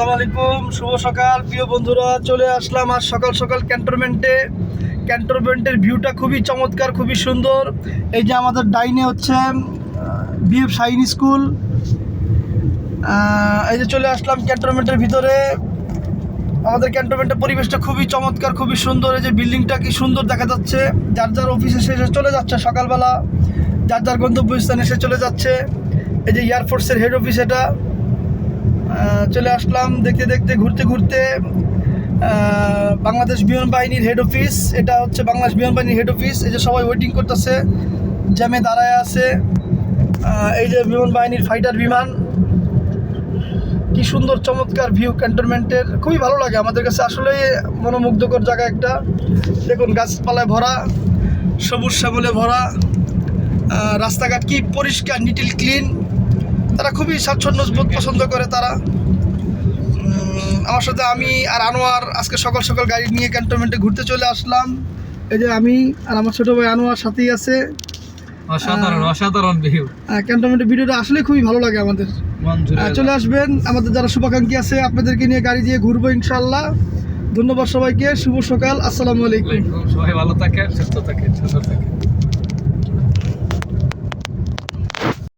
আসসালামু আলাইকুম, শুভ সকাল প্রিয় বন্ধুরা। চলে আসলাম আজ সকাল সকাল ক্যান্টনমেন্টে। ক্যান্টনমেন্টের ভিউটা খুবই চমৎকার, খুবই সুন্দর। এই যে আমাদের ডাইনে হচ্ছে বিএফ শাহিন স্কুল। এই যে চলে আসলাম ক্যান্টনমেন্টের ভিতরে। আমাদের ক্যান্টনমেন্টের পরিবেশটা খুবই চমৎকার, খুবই সুন্দর। এই যে বিল্ডিংটা কি সুন্দর দেখা যাচ্ছে। যার যার অফিসে শেষে চলে যাচ্ছে সকালবেলা, যার যার গন্তব্যস্থানে এসে চলে যাচ্ছে। এই যে এয়ারফোর্সের হেড অফিস, এটা চলে আসলাম দেখতে দেখতে, ঘুরতে ঘুরতে। বাংলাদেশ বিমান বাহিনীর হেড অফিস, এটা হচ্ছে বাংলাদেশ বিমান বাহিনীর হেড অফিস। এই যে সবাই ওয়েটিং করতেছে, জ্যামে দাঁড়ায় আছে। এই যে বিমান বাহিনীর ফাইটার বিমান। কি সুন্দর চমৎকার ভিউ ক্যান্টনমেন্টের, খুবই ভালো লাগে আমাদের কাছে। আসলে মনোমুগ্ধকর জায়গা একটা। দেখুন গাছপালায় ভরা, সবুজ শ্যামলে ভরা, রাস্তাঘাট কি পরিষ্কার, নিটিল ক্লিন। তারা খুবই স্বাচ্ছন্দ্য বোধ পছন্দ করে তারা। আমার সাথে আমি আর আনোয়ার আজকে সকাল সকাল গাড়ি নিয়ে ক্যান্টনমেন্টে ঘুরতে চলে আসলাম। এই যে আমি আর আমার ছোটো ভাই আনোয়ার সাথেই আছে। অসাধারণ অসাধারণ ভিউ। ক্যান্টনমেন্টের ভিডিওটা আসলে খুবই ভালো লাগে আমাদের। চলে আসবেন, আমাদের যারা শুভাকাঙ্ক্ষী আছে আপনাদেরকে নিয়ে গাড়ি দিয়ে ঘুরবো ইনশাল্লাহ। ধন্যবাদ সবাইকে, শুভ সকাল, আসসালামু আলাইকুম। সবাই ভালো থাকেন, সুস্থ থাকেন, সুন্দর থাকেন।